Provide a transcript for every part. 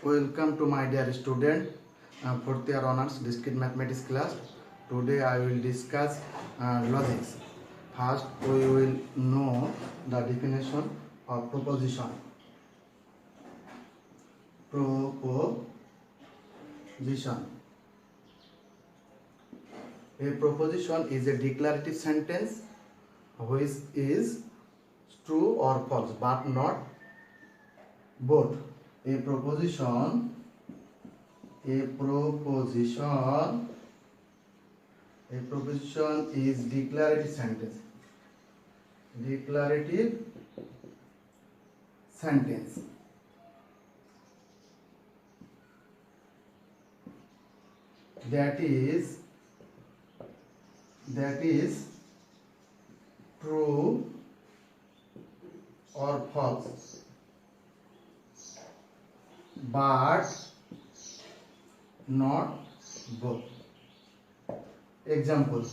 Welcome to my dear student, fourth year honors discrete mathematics class. Today I will discuss logics. First we will know the definition of proposition. Proposition. A proposition is a declarative sentence which is true or false but not both. A proposition is declarative sentence. That is true or false but not both. Example: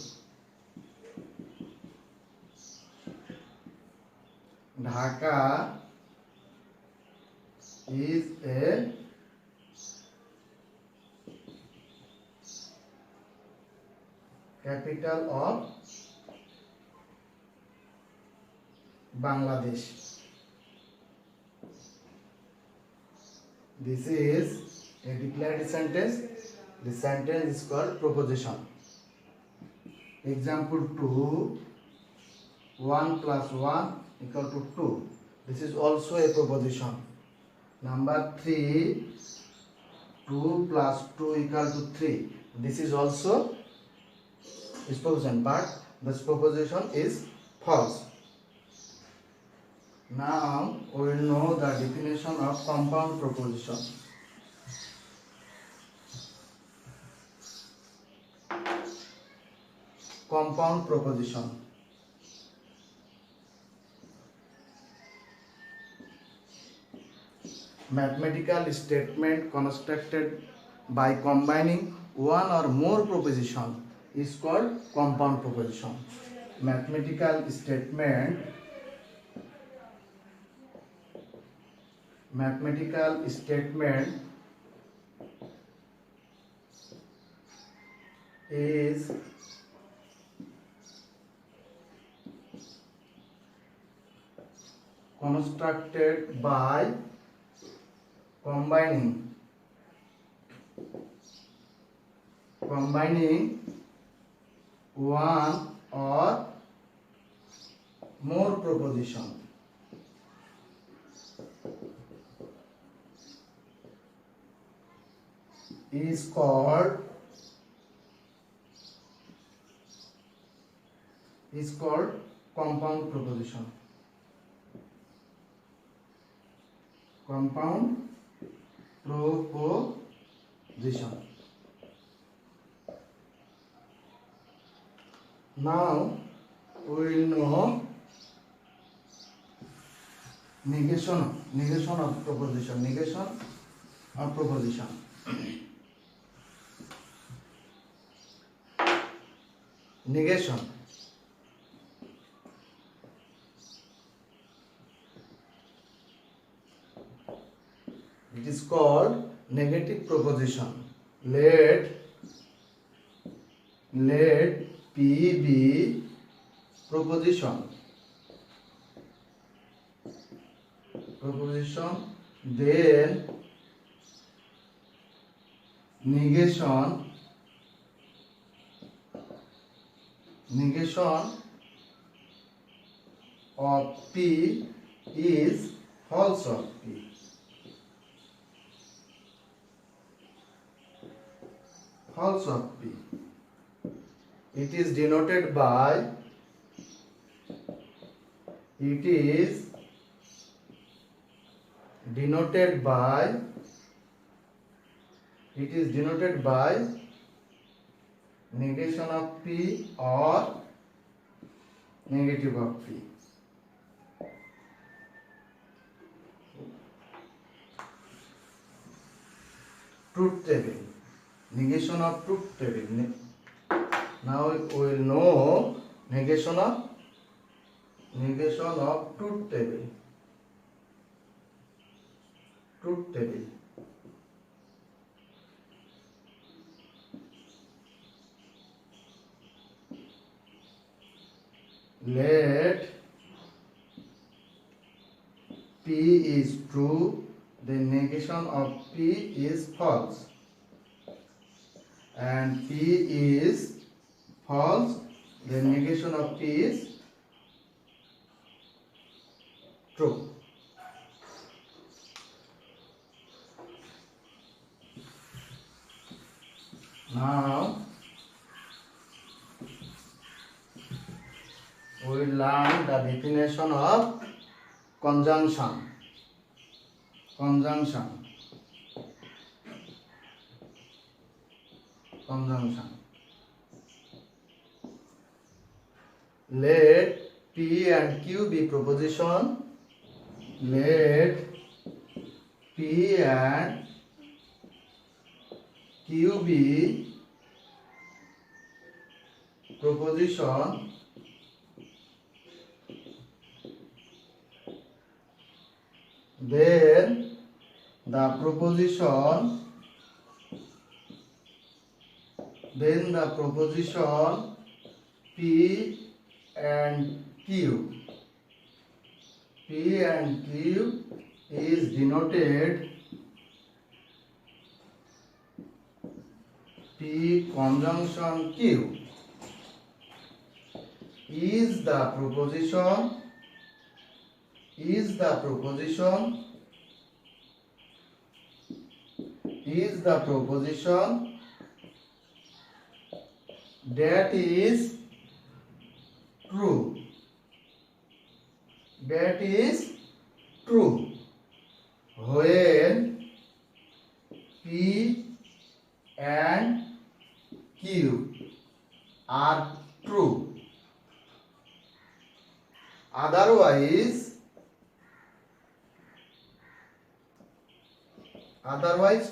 Dhaka is a capital of Bangladesh. This is a declarative sentence. The sentence is called proposition. Example 2, 1 plus 1 equal to 2. This is also a proposition. Number 3, 2 plus 2 equal to 3. This is also a proposition, but this proposition is false. Now we will know the definition of compound proposition. Compound proposition. Mathematical statement constructed by combining one or more proposition is called compound proposition. Mathematical statement is constructed by combining one or more proposition. Is called compound proposition. Compound proposition. Now we will know negation of proposition. Negation. It is called negative proposition. Let P be proposition, then negation of P is false of P. False of P. It is denoted by negation of P or negative of P. Truth table. Negation of truth table. Now we will know negation of truth table. let P is true, the negation of P is false, and P is false, the negation of P is true. Now we learn the definition of conjunction. Conjunction. Let P and Q be proposition. Let P and Q be proposition. Then the proposition P and Q is denoted P conjunction Q is the proposition that is true. When P and Q are true. Otherwise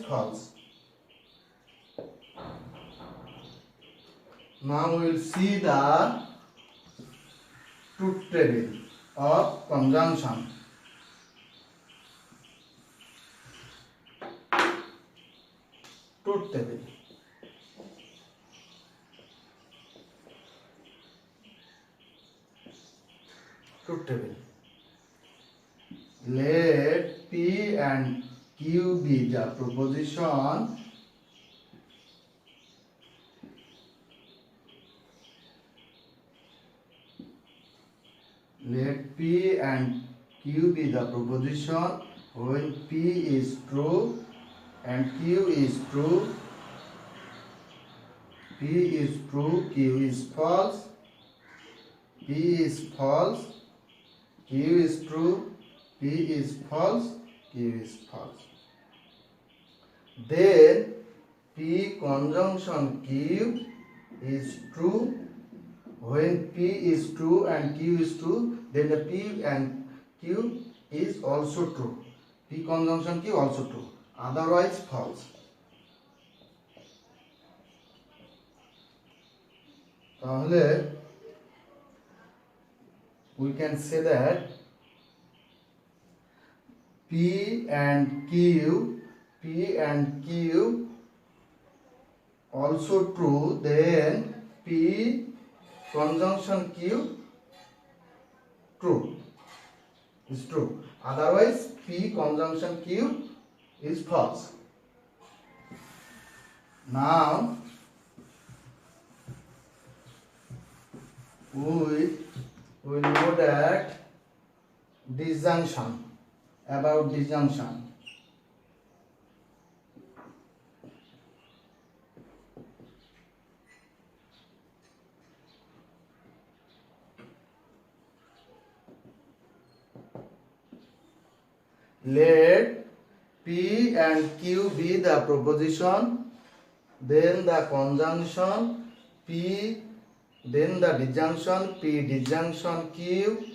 false. Now we will see the truth table of conjunction. Truth table. Let P and Q be the proposition. Let P and Q be the proposition when P is true and Q is true. P is true, Q is false. P is false, Q is true. P is false, Q is false. Then P conjunction Q is true. When P is true and Q is true, then the P and Q is also true. P conjunction Q also true. Otherwise false. তাহলে we can say that P and Q also true, then P conjunction Q is true. Otherwise P conjunction Q is false. Now we will know that disjunction. About disjunction. Let P and Q be the proposition, then the conjunction P, then the disjunction P disjunction Q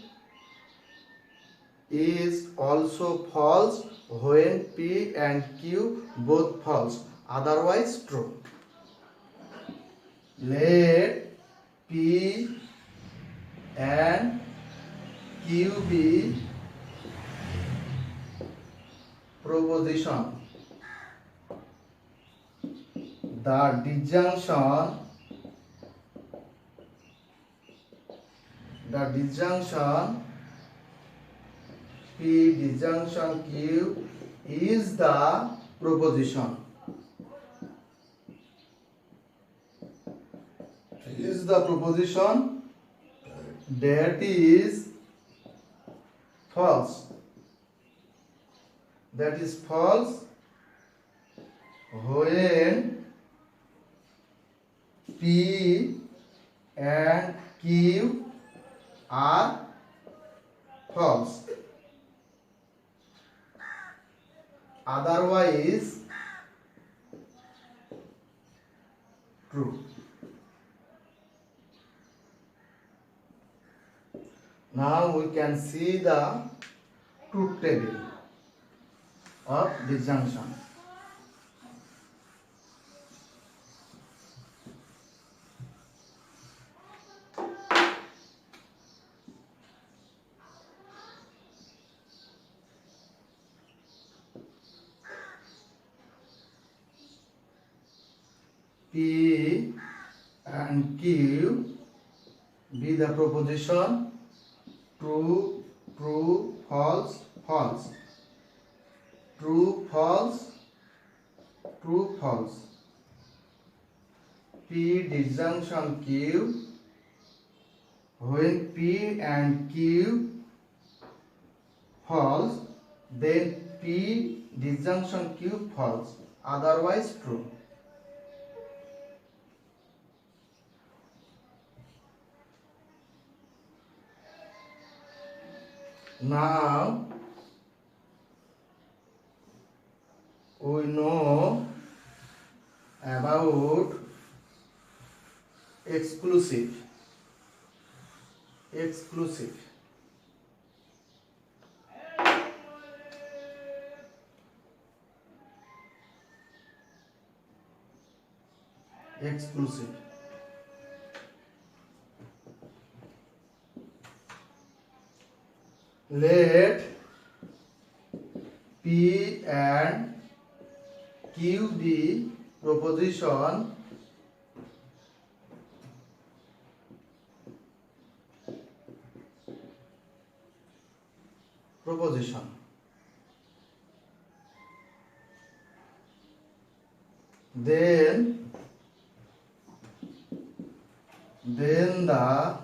is also false when P and Q both false, otherwise true. Let P and Q be proposition. The the disjunction P disjunction Q is the proposition. Is the proposition that is false. That is false when P and Q are false. Otherwise true. Now we can see the truth table of disjunction. P and Q be the proposition true, true, false, false. True, false, true, false. P disjunction Q, when P and Q false, then P disjunction Q false, otherwise true. Now we know about exclusive. Exclusive. Exclusive. Let P and Q be proposition then the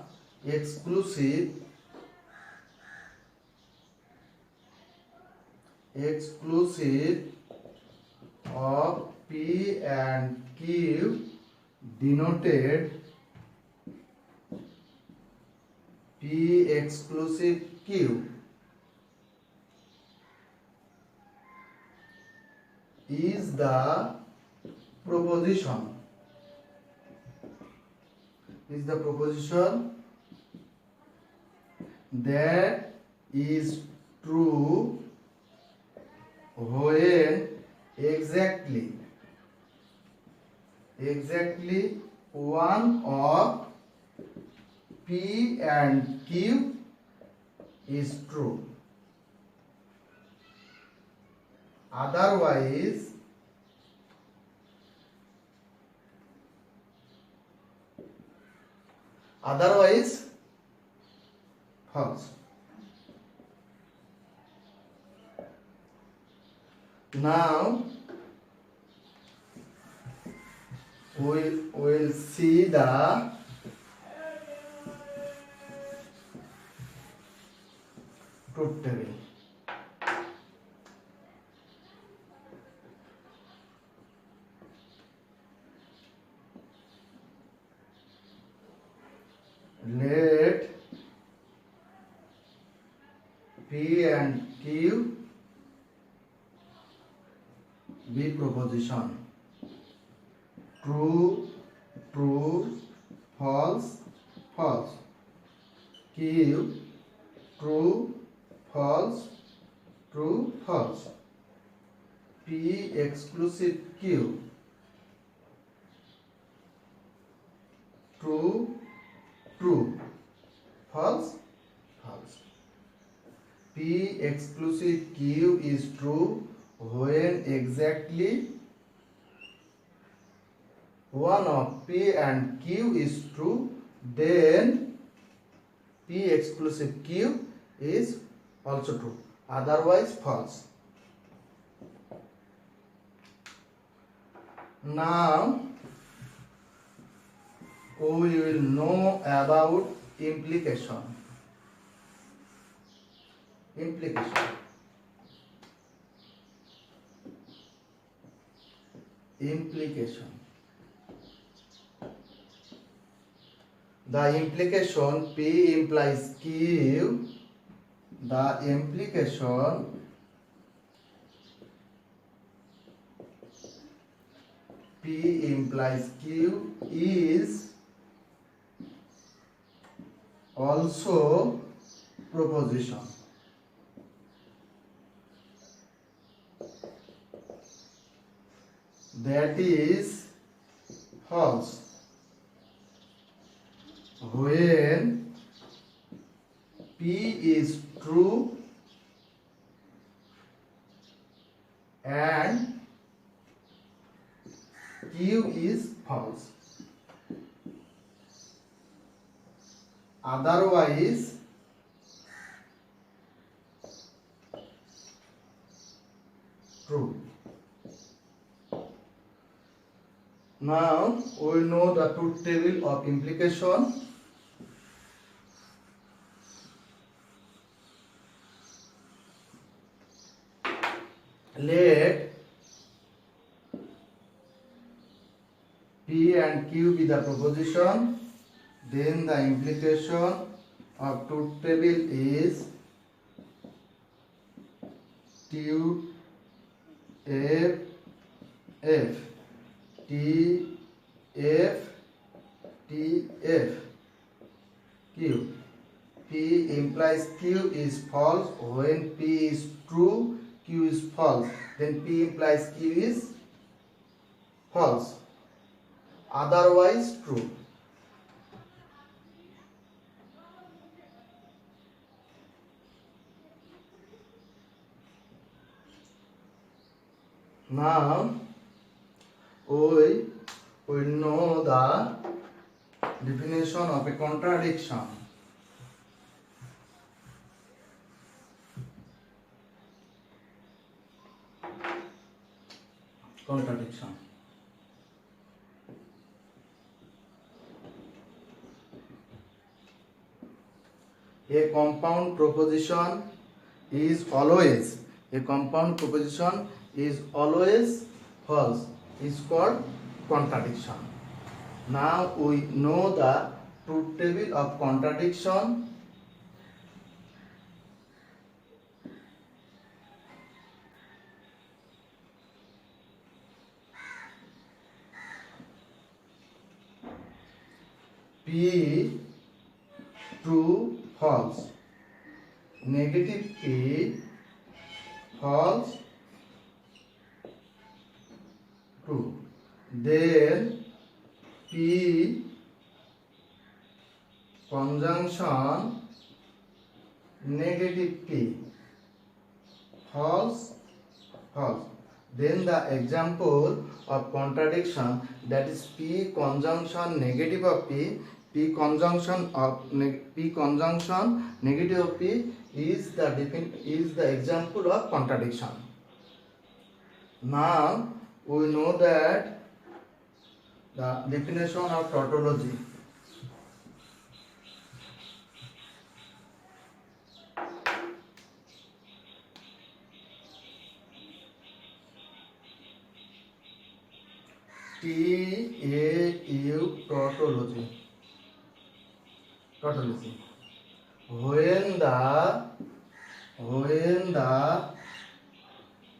exclusive of P and Q denoted P exclusive Q is the proposition. That is true when exactly one of P and Q is true. Otherwise false. Now we will see the truth table. Let P and Q be proposition true, true, false, false. Q true, false, true, false. P exclusive Q true, true, false, false. P exclusive Q is true when exactly one of P and Q is true, then P exclusive Q is also true, otherwise false. Now we will know about implication. Implication. The implication P implies Q. The implication P implies Q is also proposition. That is false when P is true and Q is false. Otherwise true. Now we know the truth table of implication. Let P and Q be the proposition, then the implication of truth table is T F F T F T F Q. P implies Q is false when P is true, Q is false. Then P implies Q is false, otherwise true. Now we will know the definition of a contradiction. Contradiction. A compound proposition is always false, is called contradiction. Now we know the truth table of contradiction. P true, false. Negative P false, true. Then P conjunction negative P false, false. Then the example of contradiction, that is P conjunction negative of P, P conjunction negative of P is the example of contradiction. Now we know that the definition of tautology. TAU tautology. When the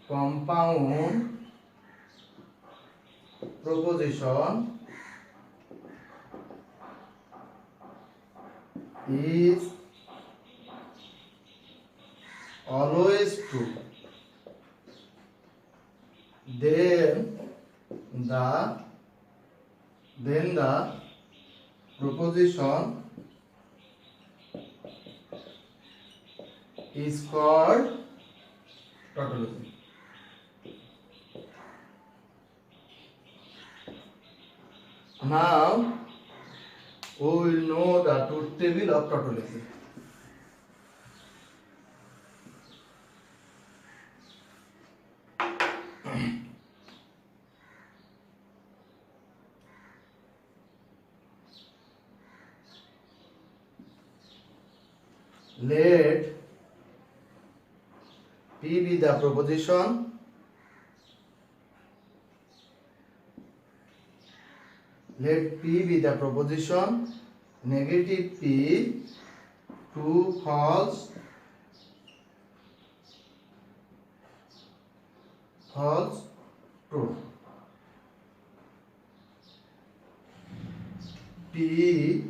compound proposition is always true, then the proposition is called tautology. Now we will know the truth table of tautology. let P be the proposition negative P, true, false, true. P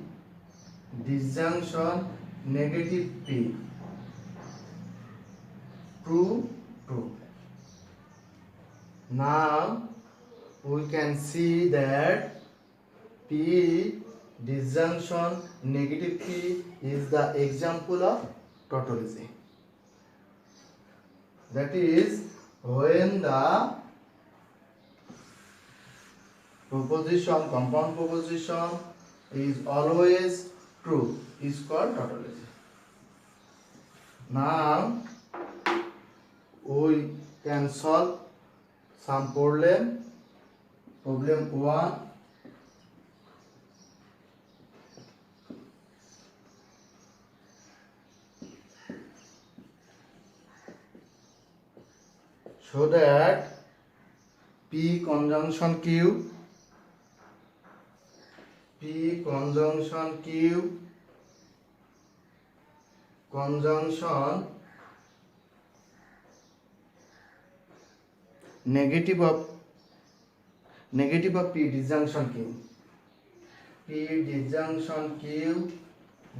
disjunction negative P, true. Now we can see that P disjunction negative P is the example of tautology. That is, when the compound proposition is always true, is called tautology. Now we can solve some problem. Problem 1. So that P conjunction Q conjunction negative of P disjunction Q. P disjunction Q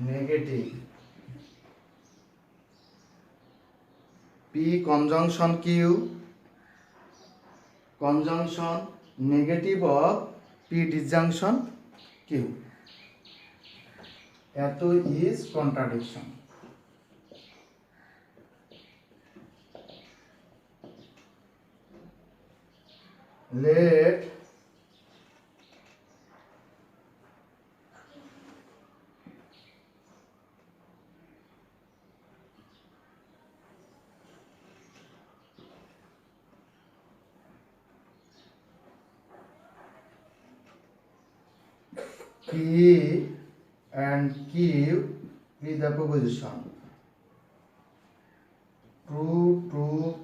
negative. P conjunction Q conjunction negative of P disjunction Q. That is contradiction. Let P and Q be the proposition. True,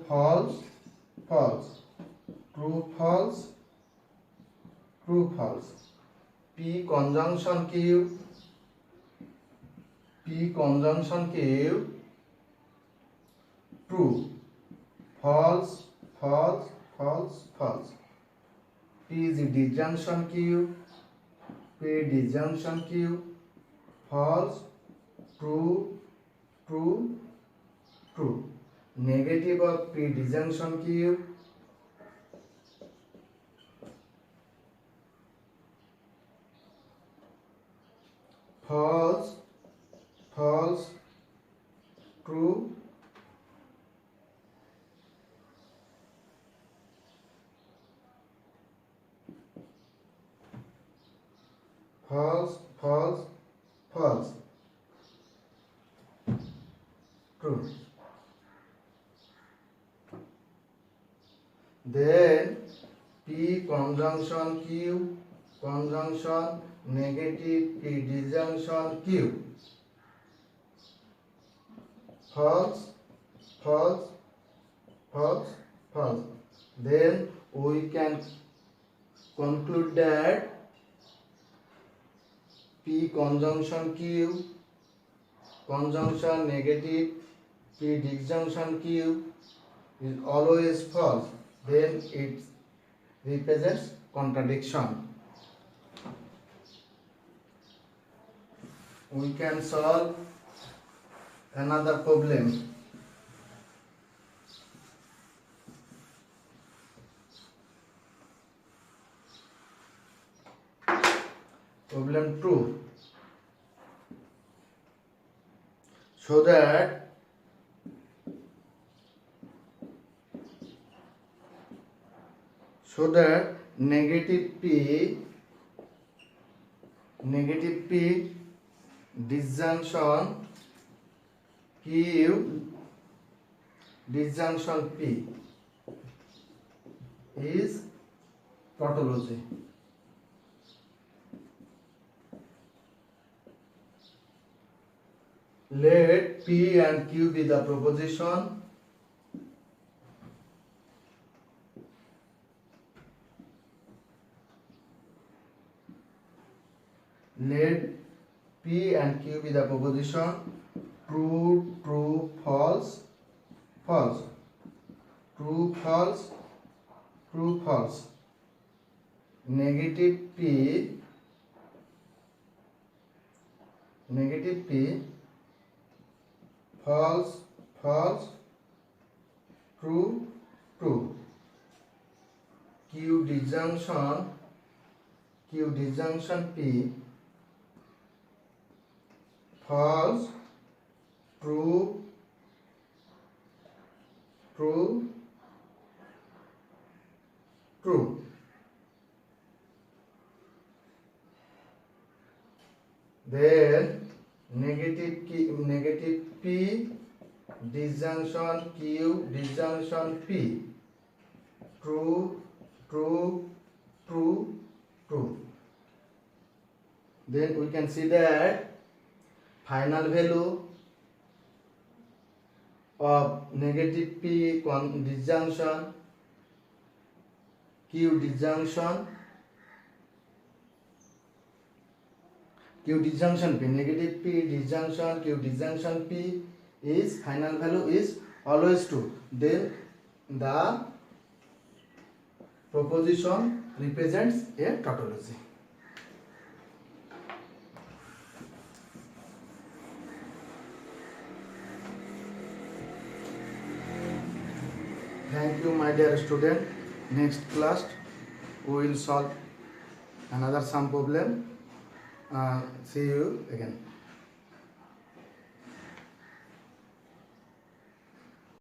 false, true, false. P conjunction Q true, false. P is the disjunction Q, false, true. Negative of P disjunction Q, false, true. False, true. Then P conjunction Q conjunction negative P disjunction Q, false. Then we can conclude that P conjunction Q conjunction negative P disjunction Q is always false. Then it represents contradiction. We can solve another problem. Problem 2. So that negative P disjunction Q disjunction P is tautology. let P and Q be the proposition. Let P and Q be the proposition. True, true, false, false. True, false, true, false. Negative P, false, false, true, true. Q disjunction P, false, true, true, true. Then negative P disjunction Q disjunction P, true, true, true, true. Then we can see that final value of negative P disjunction Q disjunction P, negative P disjunction Q disjunction P is final value is always true. Then the proposition represents a tautology. Thank you, my dear student. Next class we will solve another sum problem. See you again.